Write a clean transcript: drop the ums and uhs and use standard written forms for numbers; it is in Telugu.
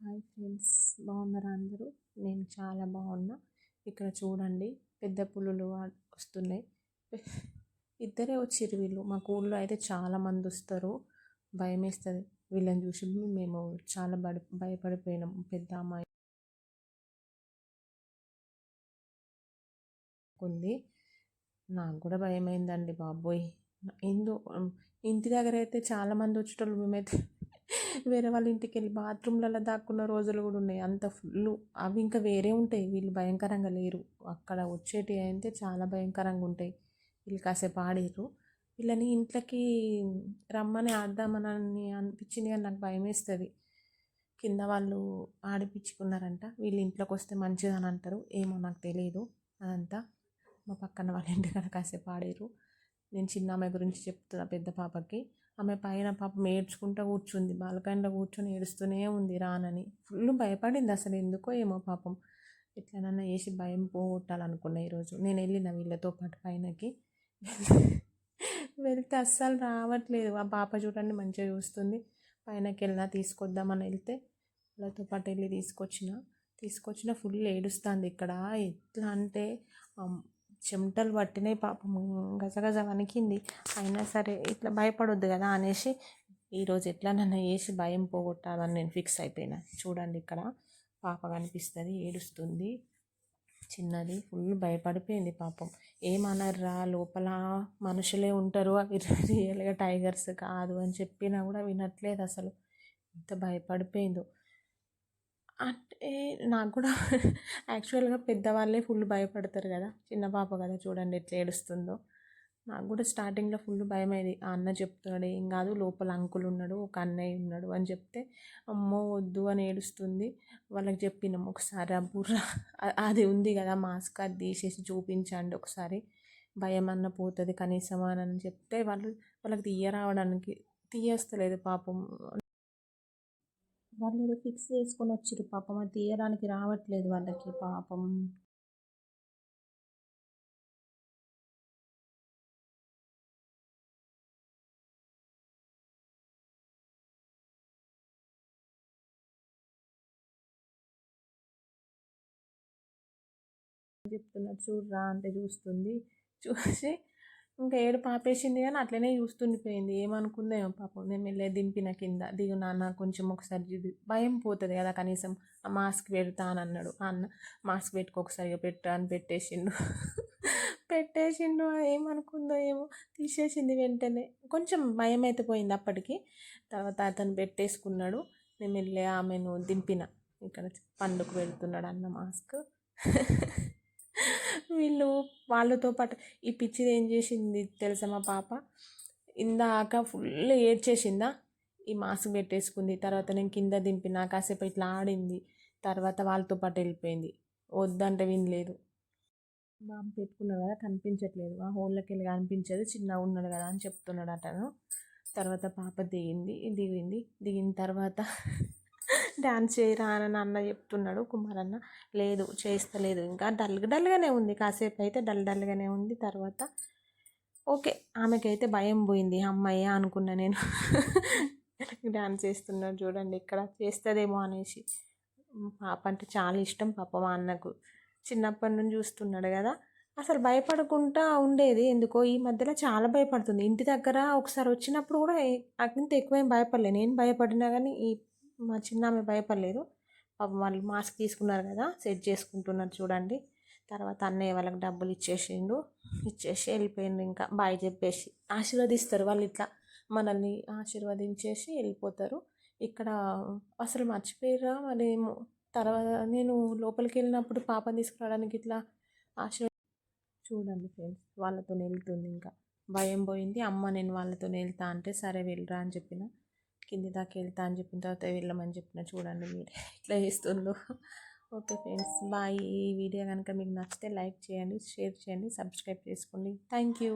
హాయ్ ఫ్రెండ్స్, బాగున్నారా అందరూ? నేను చాలా బాగున్నా. ఇక్కడ చూడండి, పెద్ద పులులు వస్తున్నాయి. ఇద్దరే వచ్చిర్రు వీళ్ళు. మా ఊళ్ళో అయితే చాలామంది వస్తారు. భయం వేస్తుంది వీళ్ళని చూసి. మేము చాలా భయపడిపోయినాం. పెద్ద అమ్మాయి ఉంది, నాకు కూడా భయమైందండి బాబోయ్. ఎందు ఇంటి దగ్గర అయితే చాలామంది వచ్చేటోళ్ళు. మేమైతే వేరే వాళ్ళ ఇంటికి వెళ్ళి బాత్రూమ్లలో దాక్కున్న రోజులు కూడా ఉన్నాయి. అంత ఫుల్. అవి ఇంకా వేరే ఉంటాయి, వీళ్ళు భయంకరంగా లేరు. అక్కడ వచ్చేటివి అయితే చాలా భయంకరంగా ఉంటాయి. వీళ్ళు కాసేపు ఆడిర్రు. వీళ్ళని ఇంట్లోకి రమ్మని ఆడదామని అనిపించింది, కానీ నాకు భయం వేస్తుంది. కింద వాళ్ళు ఆడిపించుకున్నారంట, వీళ్ళు ఇంట్లోకి వస్తే మంచిదని అంటారు. ఏమో నాకు తెలియదు అదంతా. మా పక్కన వాళ్ళ ఇంటికాడ కాసేపు ఆడిర్రు. నేను చిన్న అమ్మాయి గురించి చెప్తున్నా, పెద్ద పాపకి. ఆమె పైన పాపం ఏడ్చుకుంటూ కూర్చుంది, బాల్కనీలో కూర్చొని ఏడుస్తూనే ఉంది రానని. ఫుల్ భయపడింది అసలు, ఎందుకో ఏమో పాపం. ఎట్లనన్నా వేసి భయం పోగొట్టాలనుకున్నా ఈరోజు. నేను వెళ్ళిన వీళ్ళతో పాటు పైనకి. వెళ్తే అస్సలు రావట్లేదు. ఆ పాప చూడండి మంచిగా చూస్తుంది. పైనకి వెళ్ళినా తీసుకొద్దామని వెళ్తే వాళ్ళతో పాటు వెళ్ళి తీసుకొచ్చిన ఫుల్ ఏడుస్తుంది ఇక్కడ. ఎట్లా అంటే చెమటలు పట్టినాయి పాపం, గజగజ వణికింది. అయినా సరే ఇట్లా భయపడొద్దు కదా అనేసి ఈరోజు ఎట్లా నన్ను వేసి భయం పోగొట్టాలని నేను ఫిక్స్ అయిపోయినా. చూడండి, ఇక్కడ పాప కనిపిస్తుంది, ఏడుస్తుంది చిన్నది. ఫుల్ భయపడిపోయింది పాపం. ఏమనర్రా, లోపల మనుషులే ఉంటారు, అవి రియల్గా టైగర్స్ కాదు అని చెప్పినా కూడా వినట్లేదు అసలు. ఎంత భయపడిపోయిందో అంటే. నాకు కూడా యాక్చువల్గా పెద్దవాళ్ళే ఫుల్ భయపడతారు కదా. చిన్న పాప కదా, చూడండి ఎట్లా ఏడుస్తుందో. నాకు కూడా స్టార్టింగ్లో ఫుల్ భయం అయ్యేది. ఆ అన్న చెప్తున్నాడు ఏం కాదు, లోపల అంకుల్ ఉన్నాడు, ఒక అన్నయ్య ఉన్నాడు అని చెప్తే అమ్మో వద్దు అని ఏడుస్తుంది. వాళ్ళకి చెప్పినాం ఒకసారి ఆ బుర్ర అది ఉంది కదా మాస్క్, అది తీసేసి చూపించండి ఒకసారి, భయం అన్న పోతుంది కనీసం అని చెప్తే వాళ్ళకి తీయస్తలేదు పాపం. వాళ్ళు ఏదో ఫిక్స్ చేసుకొని వచ్చిర్రు పాపం, అది తీయడానికి రావట్లేదు వాళ్ళకి పాపం. చెప్తున్నారు చూడరా అంటే చూస్తుంది. చూసి ఇంకా ఏడు పాపేసింది, కానీ అట్లనే చూస్తుండిపోయింది. ఏమనుకుందో ఏమో పాపం. నేను మెల్లె దింపిన కింద, దిగు నాన్న కొంచెం ఒకసారి భయం పోతుంది కదా కనీసం. ఆ మాస్క్ పెడతా అని అన్నాడు అన్న. మాస్క్ పెట్టుకో ఒకసారి పెట్టా అని పెట్టేసిండు. ఏమనుకుందో ఏమో తీసేసింది వెంటనే. కొంచెం భయం అయితే పోయింది అప్పటికి. తర్వాత అతను పెట్టేసుకున్నాడు. నేను మెల్లె ఆమెను దింపిన. ఇక్కడ పండుకు పెడుతున్నాడు అన్న మాస్క్. వీళ్ళు వాళ్ళతో పాటు ఈ పిచ్చిది ఏం చేసింది తెలుసా మా పాప, ఇందాక ఫుల్ ఏడ్చేసిందా, ఈ మాస్క్ పెట్టేసుకుంది. తర్వాత నేను కింద దింపిన, కాసేపు ఇట్లా ఆడింది. తర్వాత వాళ్ళతో పాటు వెళ్ళిపోయింది. వద్దంటే వినలేదు. బాబు పెట్టుకున్నాడు కదా, కనిపించట్లేదు, ఆ హోల్లోకి వెళ్ళి కనిపించదు, చిన్నగా ఉన్నాడు కదా అని చెప్తున్నాడు అతను. తర్వాత పాప దిగిన తర్వాత డ్యాన్స్ చేయరా అని అన్న చెప్తున్నాడు కుమారన్న. లేదు చేస్తలేదు, ఇంకా డల్గానే ఉంది. కాసేపు అయితే డల్గానే ఉంది. తర్వాత ఓకే, ఆమెకైతే భయం పోయింది. అమ్మాయి అనుకున్నా నేను. డ్యాన్స్ చేస్తున్నాడు చూడండి, ఇక్కడ చేస్తుందేమో అనేసి. పాప అంటే చాలా ఇష్టం పాప మా అన్నకు. చిన్నప్పటి నుంచి చూస్తున్నాడు కదా, అసలు భయపడకుండా ఉండేది. ఎందుకో ఈ మధ్యలో చాలా భయపడుతుంది. ఇంటి దగ్గర ఒకసారి వచ్చినప్పుడు కూడా అంత ఎక్కువేం భయపడలేదు. నేను భయపడినా కానీ మా చిన్న ఆమె భయపడలేదు. పాపం వాళ్ళు మాస్క్ తీసుకున్నారు కదా, సెట్ చేసుకుంటున్నారు చూడండి. తర్వాత అన్నయ్య వాళ్ళకి డబ్బులు ఇచ్చేసి వెళ్ళిపోయిండు. ఇంకా బాయ్ చెప్పేసి ఆశీర్వదిస్తారు వాళ్ళు, ఇట్లా మనల్ని ఆశీర్వదించేసి వెళ్ళిపోతారు. ఇక్కడ అసలు మర్చిపోయారా మరేమో. తర్వాత నేను లోపలికి వెళ్ళినప్పుడు పాపని తీసుకురావడానికి ఇట్లా చూడండి ఫ్రెండ్స్, వాళ్ళతో వెళ్తుంది. ఇంకా భయం పోయింది. అమ్మ నేను వాళ్ళతో వెళ్తా అంటే సరే వెళ్ళరా అని చెప్పిన. కింది దాకా వెళ్తా అని చెప్పిన తర్వాత వెళ్ళమని చెప్పిన. చూడండి మీరు ఎట్లా చేస్తుందో. Okay friends, bye. ఈ వీడియో కనుక మీకు నచ్చితే లైక్ చేయండి, షేర్ చేయండి, సబ్స్క్రైబ్ చేసుకోండి. Thank you.